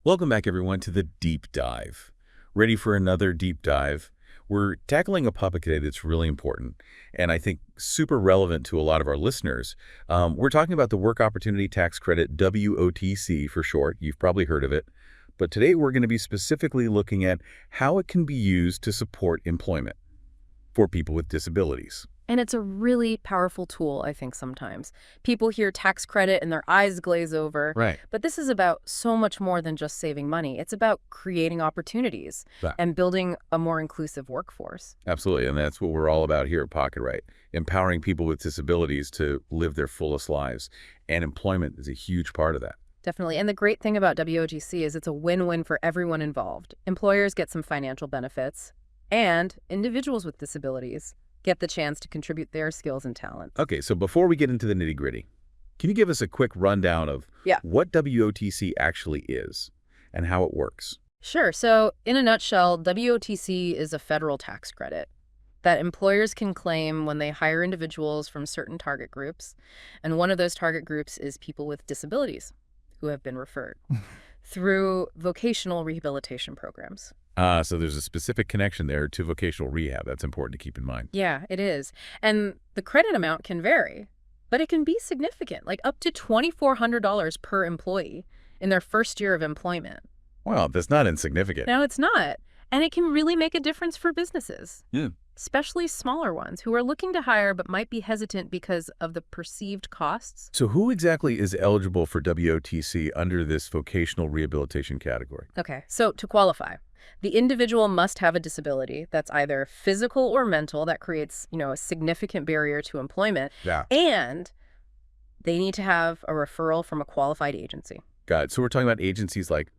Welcome back, everyone, to the Deep Dive. Ready for another deep dive? We're tackling a topic today that's really important and I think super relevant to a lot of our listeners. We're talking about the Work Opportunity Tax Credit, WOTC for short. You've probably heard of it. But today we're going to be specifically looking at how it can be used to support employment for people with disabilities. And it's a really powerful tool, I think, sometimes. People hear tax credit and their eyes glaze over. Right. But this is about so much more than just saving money. It's about creating opportunities and building a more inclusive workforce. Absolutely. And that's what we're all about here at Pocket Right, empowering people with disabilities to live their fullest lives. And employment is a huge part of that. Definitely. And the great thing about WOTC is it's a win-win for everyone involved. Employers get some financial benefits, and individuals with disabilities get the chance to contribute their skills and talents. Okay, so before we get into the nitty-gritty, can you give us a quick rundown of what WOTC actually is and how it works? Sure. So in a nutshell, WOTC is a federal tax credit that employers can claim when they hire individuals from certain target groups. And one of those target groups is people with disabilities who have been referred through vocational rehabilitation programs. So there's a specific connection there to vocational rehab. That's important to keep in mind. Yeah, it is. And the credit amount can vary, but it can be significant, like up to $2,400 per employee in their first year of employment. Wow, that's not insignificant. No, it's not. And it can really make a difference for businesses. Yeah. Especially smaller ones who are looking to hire but might be hesitant because of the perceived costs. So who exactly is eligible for WOTC under this vocational rehabilitation category? Okay, so to qualify, the individual must have a disability that's either physical or mental that creates, a significant barrier to employment. Yeah. And they need to have a referral from a qualified agency. Got it. So we're talking about agencies like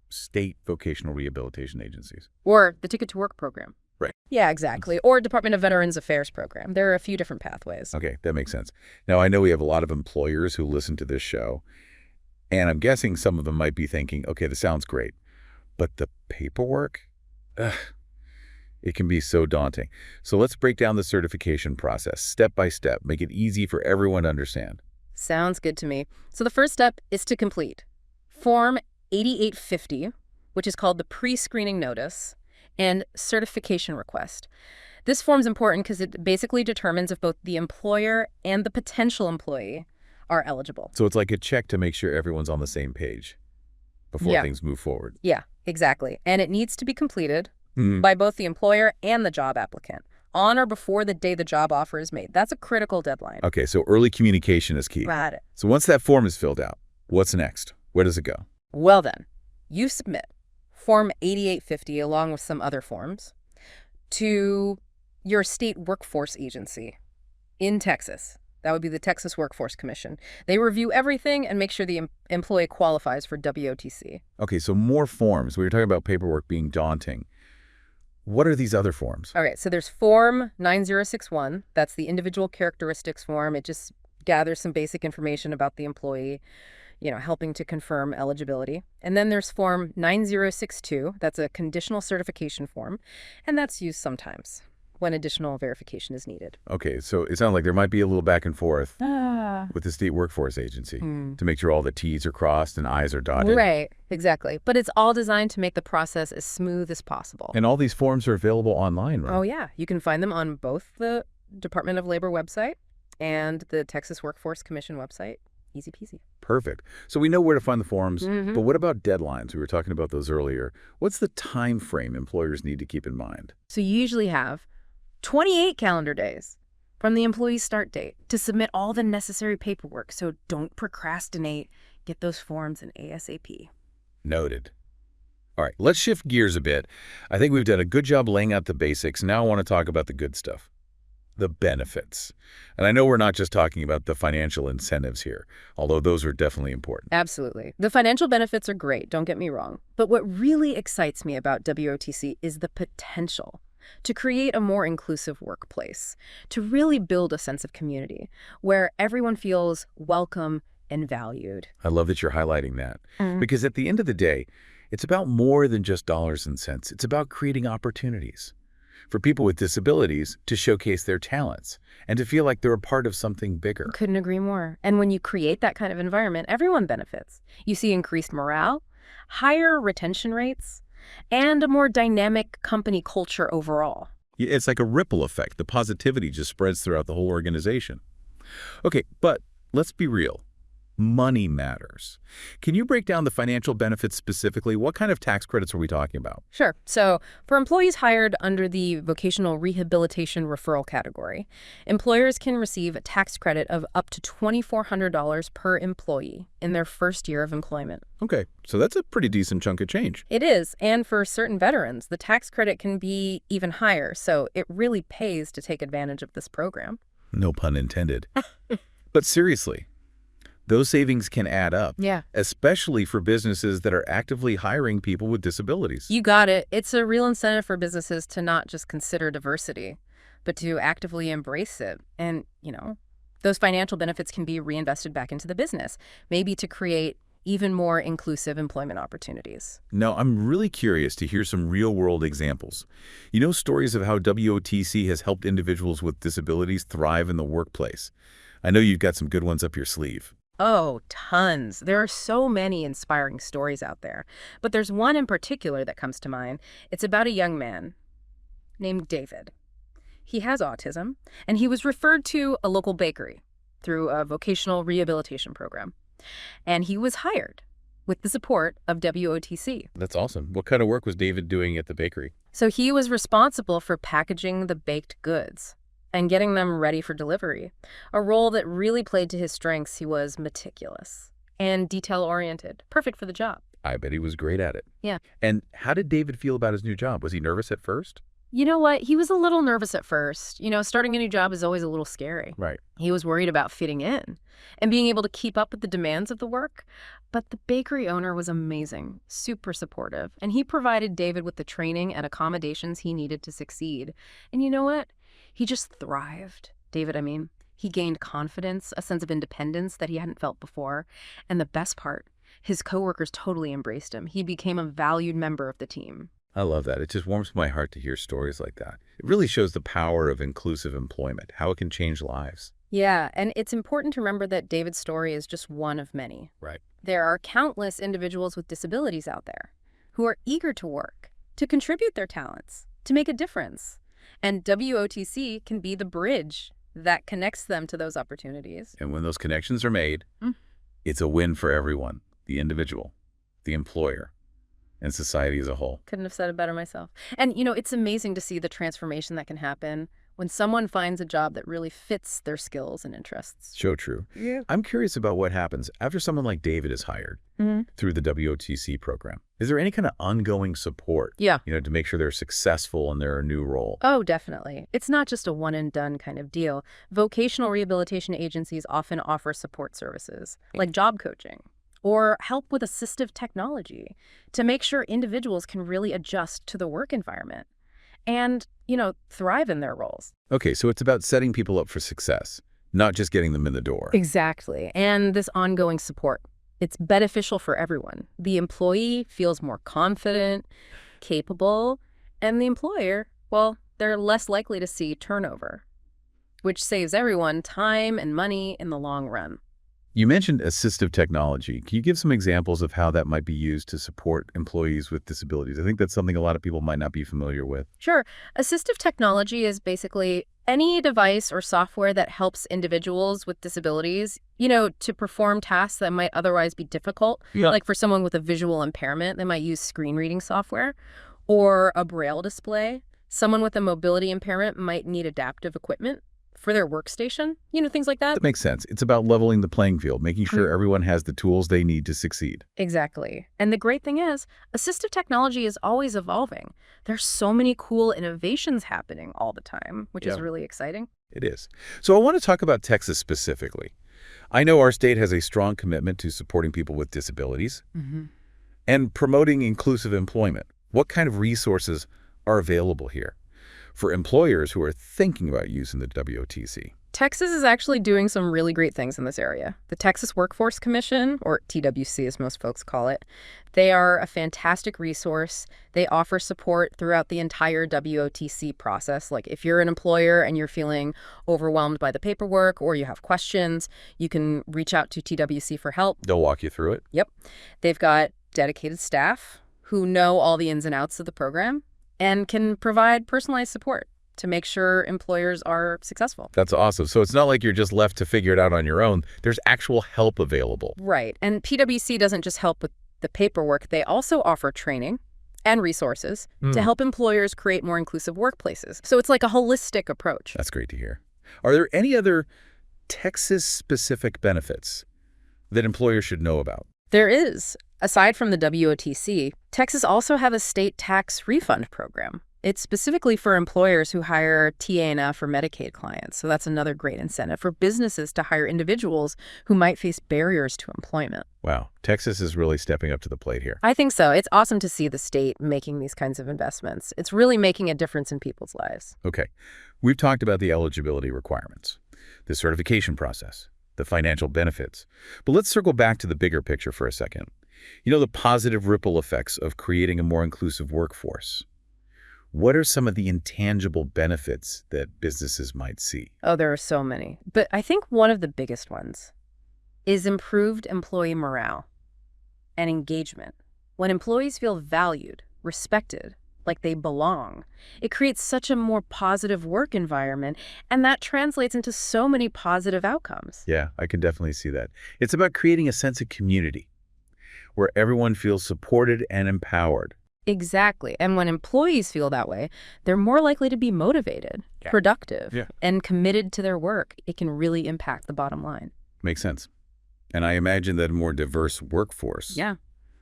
state vocational rehabilitation agencies. Or the Ticket to Work program. Right. Yeah, exactly. Or Department of Veterans Affairs program. There are a few different pathways. Okay, that makes sense. Now, I know we have a lot of employers who listen to this show, and I'm guessing some of them might be thinking, okay, this sounds great, but the paperwork, it can be so daunting. So let's break down the certification process step by step, make it easy for everyone to understand. Sounds good to me. So the first step is to complete Form 8850, which is called the pre-screening notice, and certification request. This form's important because it basically determines if both the employer and the potential employee are eligible. So it's like a check to make sure everyone's on the same page before things move forward. Yeah, exactly. And it needs to be completed by both the employer and the job applicant on or before the day the job offer is made. That's a critical deadline. Okay, so early communication is key. Got it. So once that form is filled out, what's next? Where does it go? Well then, you submit Form 8850 along with some other forms to your state workforce agency in Texas. That would be the Texas Workforce Commission. They review everything and make sure the employee qualifies for WOTC. Okay, so more forms. We were talking about paperwork being daunting. What are these other forms? All right, so there's Form 9061. That's the individual characteristics form. It just gathers some basic information about the employee, helping to confirm eligibility. And then there's Form 9062. That's a conditional certification form, and that's used sometimes when additional verification is needed. Okay, so it sounds like there might be a little back and forth with the state workforce agency to make sure all the T's are crossed and I's are dotted. Right, exactly. But it's all designed to make the process as smooth as possible. And all these forms are available online, right? Oh, yeah. You can find them on both the Department of Labor website and the Texas Workforce Commission website. Easy peasy. Perfect. So we know where to find the forms, but what about deadlines? We were talking about those earlier. What's the time frame employers need to keep in mind? So you usually have 28 calendar days from the employee's start date to submit all the necessary paperwork. So don't procrastinate. Get those forms in ASAP. Noted. All right, let's shift gears a bit. I think we've done a good job laying out the basics. Now I want to talk about the good stuff. The benefits. And I know we're not just talking about the financial incentives here, although those are definitely important. Absolutely. The financial benefits are great, don't get me wrong. But what really excites me about WOTC is the potential to create a more inclusive workplace, to really build a sense of community where everyone feels welcome and valued. I love that you're highlighting that because at the end of the day, it's about more than just dollars and cents. It's about creating opportunities for people with disabilities to showcase their talents and to feel like they're a part of something bigger. Couldn't agree more. And when you create that kind of environment, everyone benefits. You see increased morale, higher retention rates, and a more dynamic company culture overall. It's like a ripple effect. The positivity just spreads throughout the whole organization. Okay, but let's be real. Money matters. Can you break down the financial benefits specifically? What kind of tax credits are we talking about? Sure. So for employees hired under the vocational rehabilitation referral category, employers can receive a tax credit of up to $2,400 per employee in their first year of employment. Okay, so that's a pretty decent chunk of change. It is, and for certain veterans, the tax credit can be even higher, so it really pays to take advantage of this program. No pun intended. But seriously, those savings can add up. Yeah. Especially for businesses that are actively hiring people with disabilities. You got it. It's a real incentive for businesses to not just consider diversity, but to actively embrace it. And, those financial benefits can be reinvested back into the business, maybe to create even more inclusive employment opportunities. Now, I'm really curious to hear some real-world examples. Stories of how WOTC has helped individuals with disabilities thrive in the workplace. I know you've got some good ones up your sleeve. Oh, tons. There are so many inspiring stories out there. But there's one in particular that comes to mind. It's about a young man named David. He has autism, and he was referred to a local bakery through a vocational rehabilitation program. And he was hired with the support of WOTC. That's awesome. What kind of work was David doing at the bakery? So he was responsible for packaging the baked goods and getting them ready for delivery, a role that really played to his strengths. He was meticulous and detail-oriented, perfect for the job. I bet he was great at it. Yeah. And how did David feel about his new job? Was he nervous at first? You know what? He was a little nervous at first. Starting a new job is always a little scary. Right. He was worried about fitting in and being able to keep up with the demands of the work. But the bakery owner was amazing, super supportive, and he provided David with the training and accommodations he needed to succeed. And you know what? He just thrived. David, I mean. He gained confidence, a sense of independence that he hadn't felt before. And the best part, his coworkers totally embraced him. He became a valued member of the team. I love that. It just warms my heart to hear stories like that. It really shows the power of inclusive employment, how it can change lives. Yeah, and it's important to remember that David's story is just one of many. Right. There are countless individuals with disabilities out there who are eager to work, to contribute their talents, to make a difference. And WOTC can be the bridge that connects them to those opportunities. And when those connections are made, it's a win for everyone, the individual, the employer, and society as a whole. Couldn't have said it better myself. And, it's amazing to see the transformation that can happen when someone finds a job that really fits their skills and interests. So true. Yeah. I'm curious about what happens after someone like David is hired through the WOTC program. Is there any kind of ongoing support? Yeah. To make sure they're successful in their new role? Oh, definitely. It's not just a one-and-done kind of deal. Vocational rehabilitation agencies often offer support services, like job coaching, or help with assistive technology to make sure individuals can really adjust to the work environment and, thrive in their roles. Okay, so it's about setting people up for success, not just getting them in the door. Exactly. And this ongoing support, it's beneficial for everyone. The employee feels more confident, capable, and the employer, well, they're less likely to see turnover, which saves everyone time and money in the long run. You mentioned assistive technology. Can you give some examples of how that might be used to support employees with disabilities? I think that's something a lot of people might not be familiar with. Sure. Assistive technology is basically any device or software that helps individuals with disabilities, to perform tasks that might otherwise be difficult. Yeah. Like for someone with a visual impairment, they might use screen reading software or a braille display. Someone with a mobility impairment might need adaptive equipment for their workstation, things like that. That makes sense. It's about leveling the playing field, making sure everyone has the tools they need to succeed. Exactly. And the great thing is, assistive technology is always evolving. There's so many cool innovations happening all the time, which is really exciting. It is. So I want to talk about Texas specifically. I know our state has a strong commitment to supporting people with disabilities and promoting inclusive employment. What kind of resources are available here for employers who are thinking about using the WOTC? Texas is actually doing some really great things in this area. The Texas Workforce Commission, or TWC as most folks call it, they are a fantastic resource. They offer support throughout the entire WOTC process. Like if you're an employer and you're feeling overwhelmed by the paperwork or you have questions, you can reach out to TWC for help. They'll walk you through it. Yep. They've got dedicated staff who know all the ins and outs of the program and can provide personalized support to make sure employers are successful. That's awesome. So it's not like you're just left to figure it out on your own. There's actual help available. Right. And PwC doesn't just help with the paperwork. They also offer training and resources to help employers create more inclusive workplaces. So it's like a holistic approach. That's great to hear. Are there any other Texas-specific benefits that employers should know about? There is. Aside from the WOTC, Texas also has a state tax refund program. It's specifically for employers who hire TANF or Medicaid clients. So that's another great incentive for businesses to hire individuals who might face barriers to employment. Wow, Texas is really stepping up to the plate here. I think so. It's awesome to see the state making these kinds of investments. It's really making a difference in people's lives. Okay, we've talked about the eligibility requirements, the certification process, the financial benefits. But let's circle back to the bigger picture for a second. You know, the positive ripple effects of creating a more inclusive workforce. What are some of the intangible benefits that businesses might see? Oh, there are so many. But I think one of the biggest ones is improved employee morale and engagement. When employees feel valued, respected, like they belong, it creates such a more positive work environment, and that translates into so many positive outcomes. Yeah, I can definitely see that. It's about creating a sense of community where everyone feels supported and empowered. Exactly. And when employees feel that way, they're more likely to be motivated, productive, and committed to their work. It can really impact the bottom line. Makes sense. And I imagine that a more diverse workforce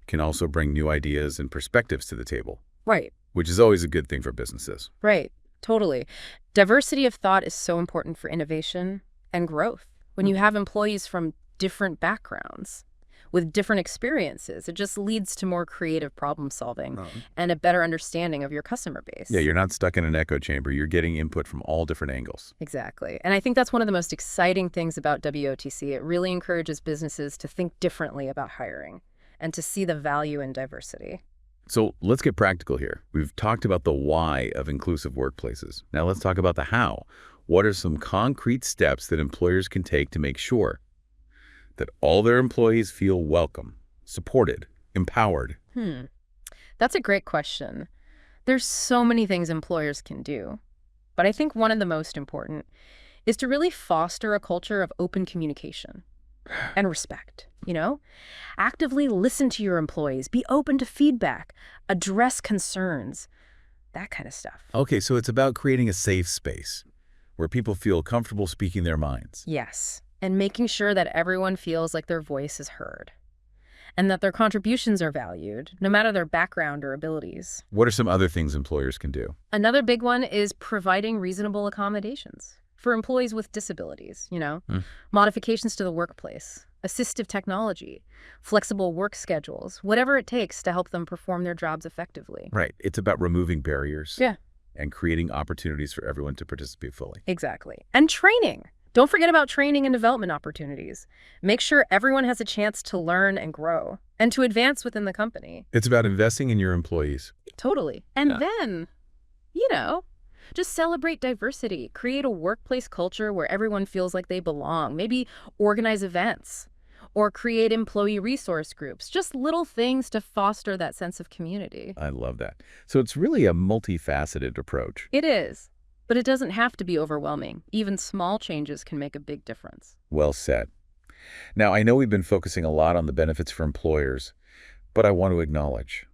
can also bring new ideas and perspectives to the table. Right. Which is always a good thing for businesses. Right. Totally. Diversity of thought is so important for innovation and growth. When you have employees from different backgrounds, with different experiences, it just leads to more creative problem solving and a better understanding of your customer base. Yeah, you're not stuck in an echo chamber. You're getting input from all different angles. Exactly. And I think that's one of the most exciting things about WOTC. It really encourages businesses to think differently about hiring and to see the value in diversity. So let's get practical here. We've talked about the why of inclusive workplaces. Now let's talk about the how. What are some concrete steps that employers can take to make sure that all their employees feel welcome, supported, empowered? That's a great question. There's so many things employers can do, but I think one of the most important is to really foster a culture of open communication and respect, Actively listen to your employees, be open to feedback, address concerns, that kind of stuff. Okay, so it's about creating a safe space where people feel comfortable speaking their minds. Yes. And making sure that everyone feels like their voice is heard and that their contributions are valued, no matter their background or abilities. What are some other things employers can do? Another big one is providing reasonable accommodations for employees with disabilities, modifications to the workplace, assistive technology, flexible work schedules, whatever it takes to help them perform their jobs effectively. Right. It's about removing barriers. Yeah. And creating opportunities for everyone to participate fully. Exactly. And training. Don't forget about training and development opportunities. Make sure everyone has a chance to learn and grow and to advance within the company. It's about investing in your employees. Totally. And then, just celebrate diversity. Create a workplace culture where everyone feels like they belong. Maybe organize events or create employee resource groups. Just little things to foster that sense of community. I love that. So it's really a multifaceted approach. It is. But it doesn't have to be overwhelming. Even small changes can make a big difference. Well said. Now, I know we've been focusing a lot on the benefits for employers, but I want to acknowledge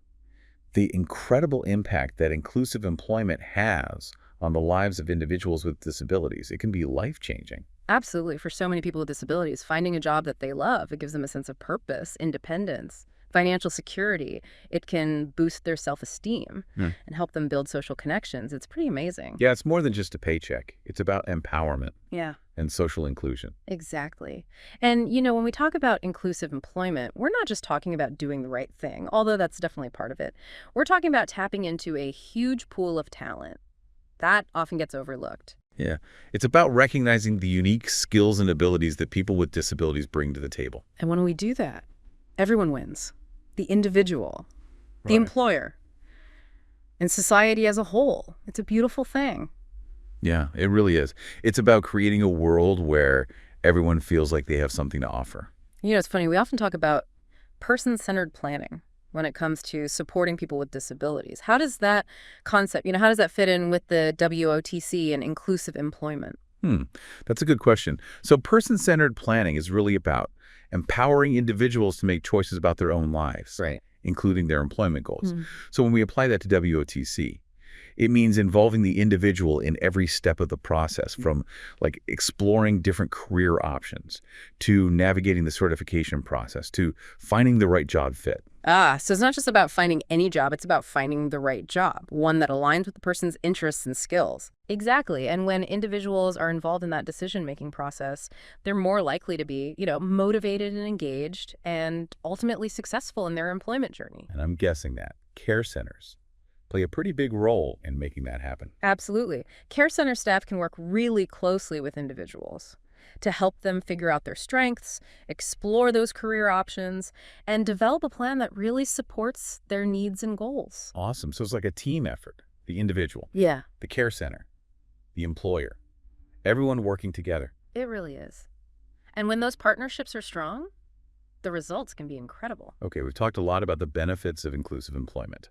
the incredible impact that inclusive employment has on the lives of individuals with disabilities. It can be life-changing. Absolutely. For so many people with disabilities, finding a job that they love, it gives them a sense of purpose, independence, financial security. It can boost their self-esteem and help them build social connections. It's pretty amazing. Yeah, it's more than just a paycheck. It's about empowerment and social inclusion. Exactly. And, when we talk about inclusive employment, we're not just talking about doing the right thing, although that's definitely part of it. We're talking about tapping into a huge pool of talent. That often gets overlooked. Yeah, it's about recognizing the unique skills and abilities that people with disabilities bring to the table. And when we do that, everyone wins. The individual, the employer, and society as a whole. It's a beautiful thing. Yeah, it really is. It's about creating a world where everyone feels like they have something to offer. It's funny. We often talk about person-centered planning, when it comes to supporting people with disabilities. How does that concept, how does that fit in with the WOTC and inclusive employment? That's a good question. So person-centered planning is really about empowering individuals to make choices about their own lives, Right. including their employment goals. Mm. So when we apply that to WOTC, it means involving the individual in every step of the process, from like exploring different career options to navigating the certification process to finding the right job fit. So it's not just about finding any job, it's about finding the right job, one that aligns with the person's interests and skills. Exactly. And when individuals are involved in that decision-making process, they're more likely to be, motivated and engaged and ultimately successful in their employment journey. And I'm guessing that care centers play a pretty big role in making that happen. Absolutely. Care center staff can work really closely with individuals to help them figure out their strengths, explore those career options, and develop a plan that really supports their needs and goals. Awesome. So it's like a team effort. The individual, Yeah, the care center, the employer, everyone working together. it really is. And when those partnerships are strong, the results can be incredible. Okay, we've talked a lot about the benefits of inclusive employment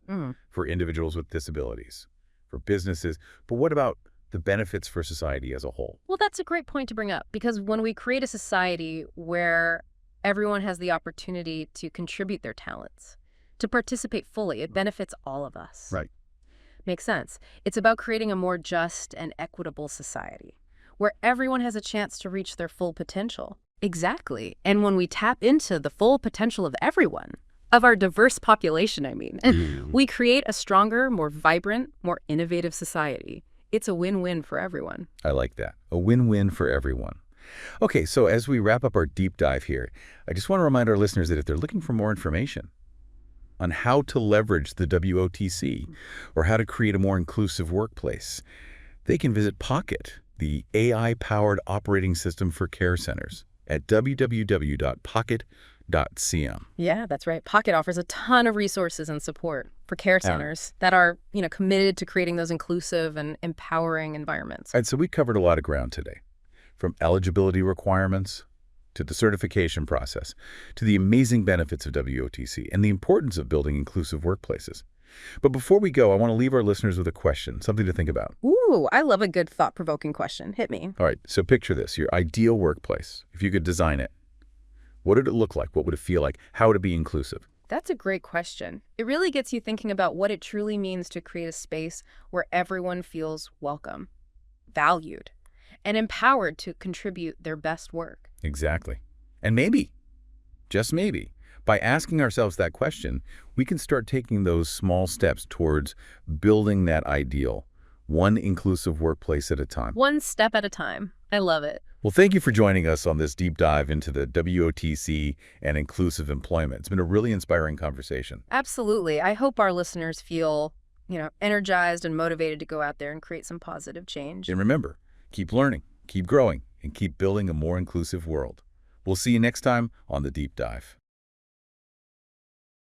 for individuals with disabilities, for businesses, but what about the benefits for society as a whole? Well, that's a great point to bring up, because when we create a society where everyone has the opportunity to contribute their talents, to participate fully, it benefits all of us. Right. Makes sense. It's about creating a more just and equitable society where everyone has a chance to reach their full potential. Exactly. And when we tap into the full potential of everyone, of our diverse population, we create a stronger, more vibrant, more innovative society. It's a win-win for everyone. I like that. A win-win for everyone. Okay, so as we wrap up our deep dive here, I just want to remind our listeners that if they're looking for more information on how to leverage the WOTC or how to create a more inclusive workplace, they can visit Pocket, the AI-powered operating system for care centers, at www.pocket.cm. Yeah, that's right. Pocket offers a ton of resources and support for care centers that are, committed to creating those inclusive and empowering environments. All right, so we covered a lot of ground today, from eligibility requirements to the certification process, to the amazing benefits of WOTC and the importance of building inclusive workplaces. But before we go, I want to leave our listeners with a question, something to think about. Ooh, I love a good thought-provoking question. Hit me. All right, so picture this, your ideal workplace. If you could design it, what would it look like? What would it feel like? How would it be inclusive? That's a great question. It really gets you thinking about what it truly means to create a space where everyone feels welcome, valued, and empowered to contribute their best work. Exactly. And maybe, just maybe, by asking ourselves that question, we can start taking those small steps towards building that ideal, one inclusive workplace at a time. One step at a time. I love it. Well, thank you for joining us on this deep dive into the WOTC and inclusive employment. It's been a really inspiring conversation. Absolutely. I hope our listeners feel, energized and motivated to go out there and create some positive change. And remember, keep learning, keep growing, and keep building a more inclusive world. We'll see you next time on The Deep Dive.